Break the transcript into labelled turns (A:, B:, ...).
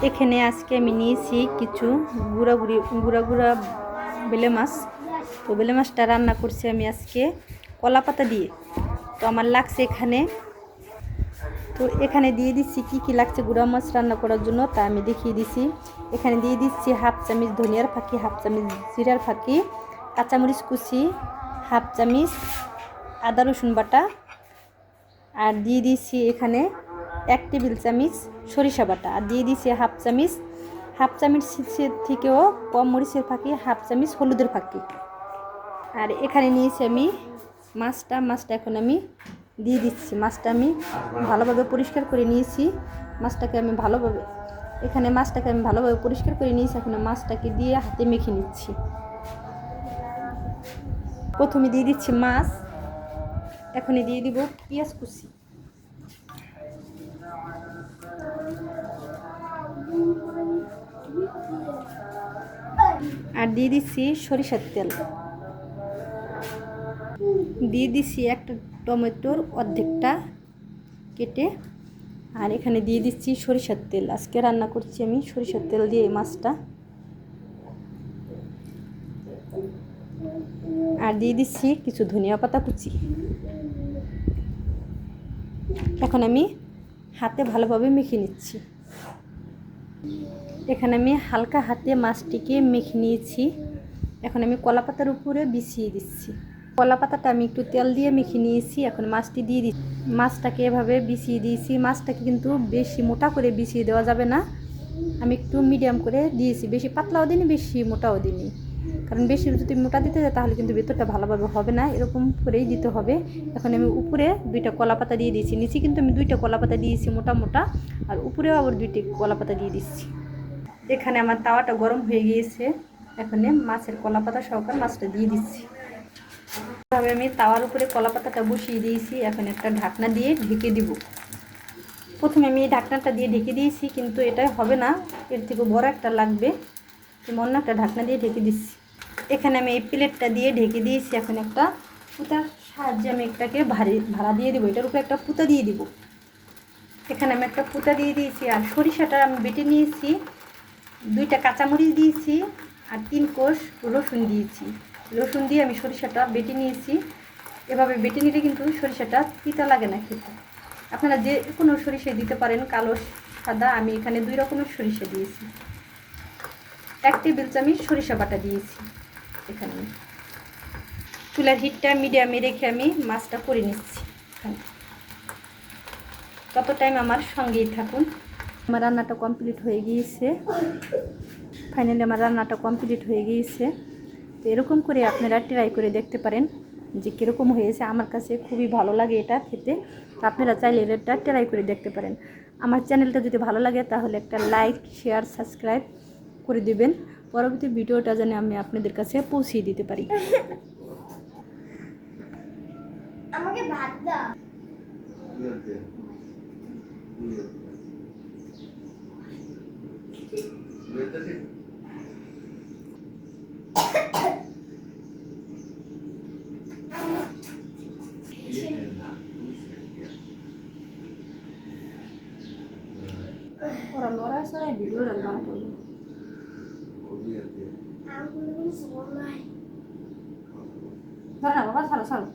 A: এখানে আজকে আমি নিয়েছি কিছু গুঁড়া গুঁড়া বেলে মাছ। তো বেলে মাছটা রান্না করছি আমি আজকে কলা পাতা দিয়ে। তো আমার লাগছে এখানে দিয়ে দিচ্ছি কি লাগছে গুঁড়া মাছ রান্না করার জন্য, তা আমি দেখিয়ে দিচ্ছি। এখানে দিয়ে দিচ্ছি হাফ চামচ ধনিয়ার ফাঁকি, হাফ চামচ জিরার ফাঁকি, কাঁচামরিচ কুচি, হাফ চামচ আদা রসুন বাটা, আর দিয়ে দিচ্ছি এখানে 1 টেবিল চামচ সরিষা বাটা, আর দিয়ে দিচ্ছি হাফ চামচ থেকেও কম মরিচের ফাঁকি, হাফ চামচ হলুদের ফাঁকি। আর এখানে নিয়েছি আমি মাছটা এখন আমি দিয়ে দিচ্ছি। মাছটা আমি ভালোভাবে পরিষ্কার করে নিয়েছি। মাছটাকে আমি ভালোভাবে পরিষ্কার করে নিয়েছি। এখন মাছটাকে দিয়ে হাতে মেখে নিচ্ছি। প্রথমে দিয়ে দিচ্ছি মাছ, এখনই দিয়ে দিব পেঁয়াজ কুচি, আর দিয়ে দিচ্ছি সরিষার তেল, দিয়ে দিচ্ছি একটা টমেটোর অর্ধেকটা কেটে, আর এখানে দিয়ে দিচ্ছি সরিষার তেল। আজকে রান্না করছি আমি সরিষার তেল দিয়ে এই মাছটা। আর দিয়ে দিচ্ছি কিছু ধনিয়া পাতা কুচি। এখন আমি হাতে ভালোভাবে মেখে নিচ্ছি। এখানে আমি হালকা হাতে মাছটিকে মেখে নিয়েছি। এখন আমি কলা পাতার উপরে বিছিয়ে দিচ্ছি। কলা পাতাটা আমি একটু তেল দিয়ে মেখে নিয়েছি। এখন মাছটি দিয়ে দিচ্ছি। মাছটাকে এভাবে বিছিয়ে দিয়েছি। মাছটাকে কিন্তু বেশি মোটা করে বিছিয়ে দেওয়া যাবে না, আমি একটু মিডিয়াম করে দিয়েছি। বেশি পাতলাও দিইনি, বেশি মোটাও দিইনি, কারণ বেশি যদি মোটা দিতে যায় তাহলে কিন্তু ভেতরটা ভালোভাবে হবে না। এরকম করেই দিতে হবে। এখন আমি উপরে 2টা কলা পাতা দিয়ে দিয়েছি। নিচে কিন্তু আমি 2টা কলা পাতা দিয়েছি মোটা মোটা, আর উপরেও আবার 2টি কলা পাতা দিয়ে দিচ্ছি। এখানে আমার তাওয়াটা গরম হয়ে গিয়েছে। এখানে মাছের কলা পাতা সহকারে মাছটা দিয়ে দিচ্ছি। এভাবে আমি তাওয়ার উপরে কলা পাতাটা বসিয়ে দিয়েছি। এখন একটা ঢাকনা দিয়ে ঢেকে দিব। প্রথমে আমি ঢাকনাটা দিয়ে ঢেকে দিয়েছি, কিন্তু এটা হবে না, এর থেকে বড় একটা লাগবে। আমি অন্য একটা ঢাকনা দিয়ে ঢেকে দিচ্ছি। এখানে আমি এই প্লেটটা দিয়ে ঢেকে দিয়েছি। এখন একটা পুঁতার সাহায্যে আমি একটাকে ভাড়া দিয়ে দিব। এটার উপরে একটা পুঁতা দিয়ে দিব। এখানে আমি একটা পুঁতা দিয়ে দিয়েছি। আর সরিষাটা আমি বেটে নিয়েছি, 2টা কাঁচামরিচ দিয়েছি, আর 3 কোষ রসুন দিয়েছি। রসুন দিয়ে আমি সরিষাটা বেটে নিয়েছি। এভাবে বেটে নিলে কিন্তু সরিষাটা তিতা লাগে না খেতে। আপনারা যে কোনো সরিষা দিতে পারেন, কালো, সাদা। আমি এখানে 2 রকমের সরিষা দিয়েছি। 1 টেবিল চামচ সরিষা বাটা দিয়েছি। এখানে আমি চুলার হিটটা মিডিয়ামে রেখে আমি মাছটা করে নিচ্ছি। তত টাইম আমার সঙ্গেই থাকুন। আমার রান্নাটা কমপ্লিট হয়ে গিয়েছে। ফাইনালি আমার রান্নাটা কমপ্লিট হয়ে গিয়েছে। তো এরকম করে আপনারা ট্রাই করে দেখতে পারেন যে কীরকম হয়েছে। আমার কাছে খুবই ভালো লাগে এটা খেতে। তো আপনারা চাইলে এটা ট্রাই করে দেখতে পারেন। আমার চ্যানেলটা যদি ভালো লাগে তাহলে একটা লাইক, শেয়ার, সাবস্ক্রাইব করে দিবেন। পরবর্তী ভিডিওটা যেন আমি আপনাদের কাছে পৌঁছিয়ে দিতে পারি। আমাকে ভাত দাও। ওরা লড়াই ভিডিও রান্না করলো। না বাবা, ছাড়ো।